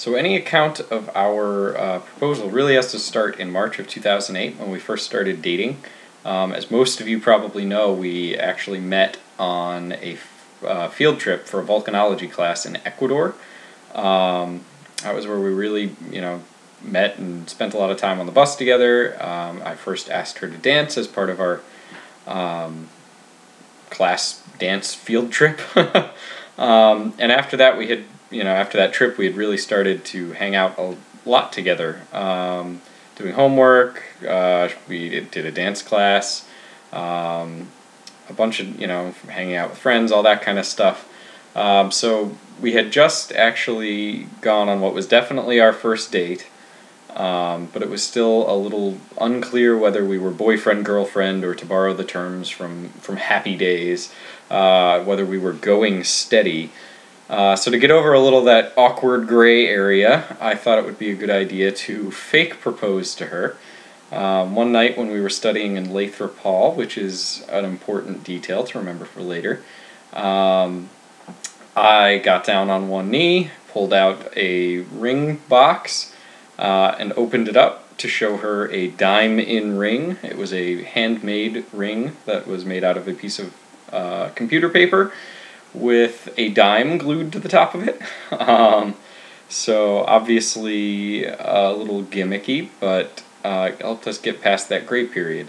So any account of our proposal really has to start in March of 2008 when we first started dating. As most of you probably know, we actually met on a field trip for a volcanology class in Ecuador. That was where we really, met and spent a lot of time on the bus together. I first asked her to dance as part of our class dance field trip. And after that, after that trip, we had really started to hang out a lot together, doing homework. We did a dance class, a bunch of, hanging out with friends, all that kind of stuff. So we had just actually gone on what was definitely our first date, but it was still a little unclear whether we were boyfriend, girlfriend, or to borrow the terms from Happy Days, whether we were going steady. So to get over a little of that awkward gray area, I thought it would be a good idea to fake propose to her. One night when we were studying in Lathrop Hall, which is an important detail to remember for later, I got down on one knee, pulled out a ring box, and opened it up to show her a dime-in ring. It was a handmade ring that was made out of a piece of computer paper with a dime glued to the top of it. So obviously a little gimmicky, but helped us get past that gray period.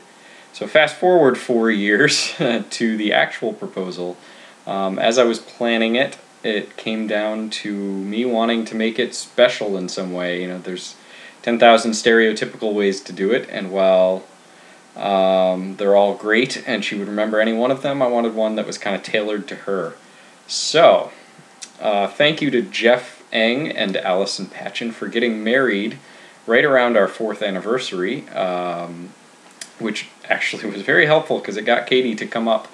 So fast forward 4 years to the actual proposal. As I was planning it, it came down to me wanting to make it special in some way. There's 10,000 stereotypical ways to do it, and while they're all great and she would remember any one of them, I wanted one that was kind of tailored to her. So, thank you to Jeff Eng and Allison Patchen for getting married right around our 4th anniversary, which actually was very helpful because it got Katie to come up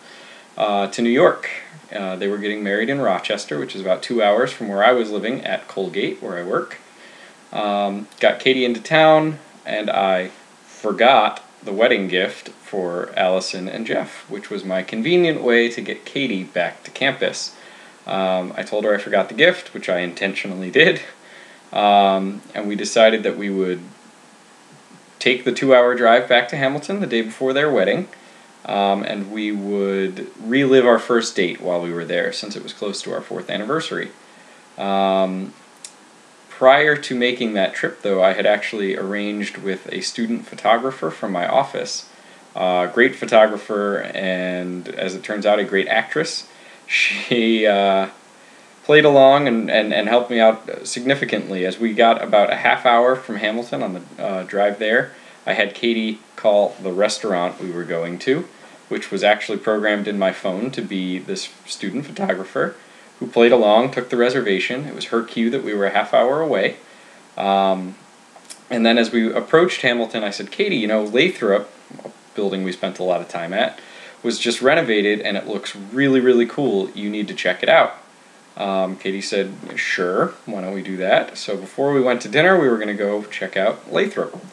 to New York. They were getting married in Rochester, which is about 2 hours from where I was living at Colgate, where I work. Got Katie into town, and I forgot the wedding gift for Allison and Jeff, which was my convenient way to get Katie back to campus. I told her I forgot the gift, which I intentionally did, and we decided that we would take the 2-hour drive back to Hamilton the day before their wedding, and we would relive our first date while we were there, since it was close to our 4th anniversary. Prior to making that trip, though, I had actually arranged with a student photographer from my office. Great photographer, and as it turns out, a great actress. She played along and helped me out significantly. As we got about a half hour from Hamilton on the drive there, I had Katie call the restaurant we were going to, which was actually programmed in my phone to be this student photographer, who played along, took the reservation. It was her cue that we were a half hour away. And then as we approached Hamilton, I said, Katie, Lathrop, a building we spent a lot of time at, was just renovated and it looks really, really cool. You need to check it out. Katie said, sure, why don't we do that? So before we went to dinner, we were going to go check out Lathrop.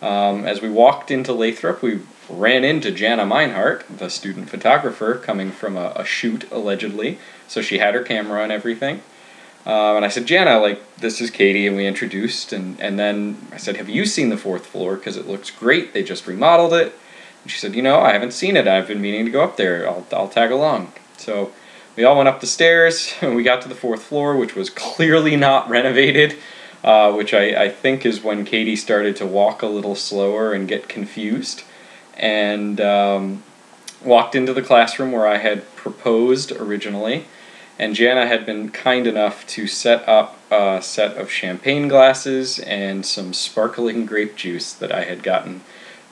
As we walked into Lathrop, we ran into Jana Meinhardt, the student photographer, coming from a shoot, allegedly. So she had her camera and everything. And I said, Jana, this is Katie, and we introduced. And then I said, have you seen the 4th floor? Because it looks great. They just remodeled it. And she said, I haven't seen it. I've been meaning to go up there. I'll tag along. So we all went up the stairs, and we got to the 4th floor, which was clearly not renovated, which I think is when Katie started to walk a little slower and get confused. And walked into the classroom where I had proposed originally, and Jana had been kind enough to set up a set of champagne glasses and some sparkling grape juice that I had gotten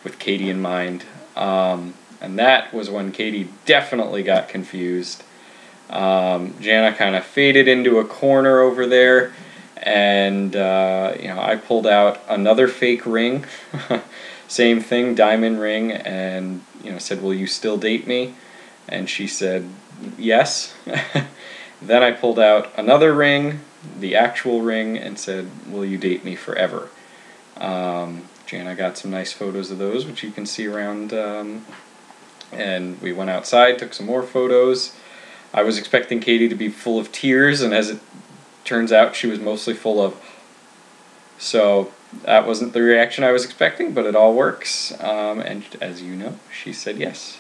with Katie in mind. And that was when Katie definitely got confused. Jana kind of faded into a corner over there, and I pulled out another fake ring. Same thing, diamond ring, and said, will you still date me? And she said, yes. Then I pulled out another ring, the actual ring, and said, will you date me forever? Jana got some nice photos of those, which you can see around, and we went outside, took some more photos. I was expecting Katie to be full of tears, and as it turns out, she was mostly full of So that wasn't the reaction I was expecting, but it all works. And as you know, she said yes.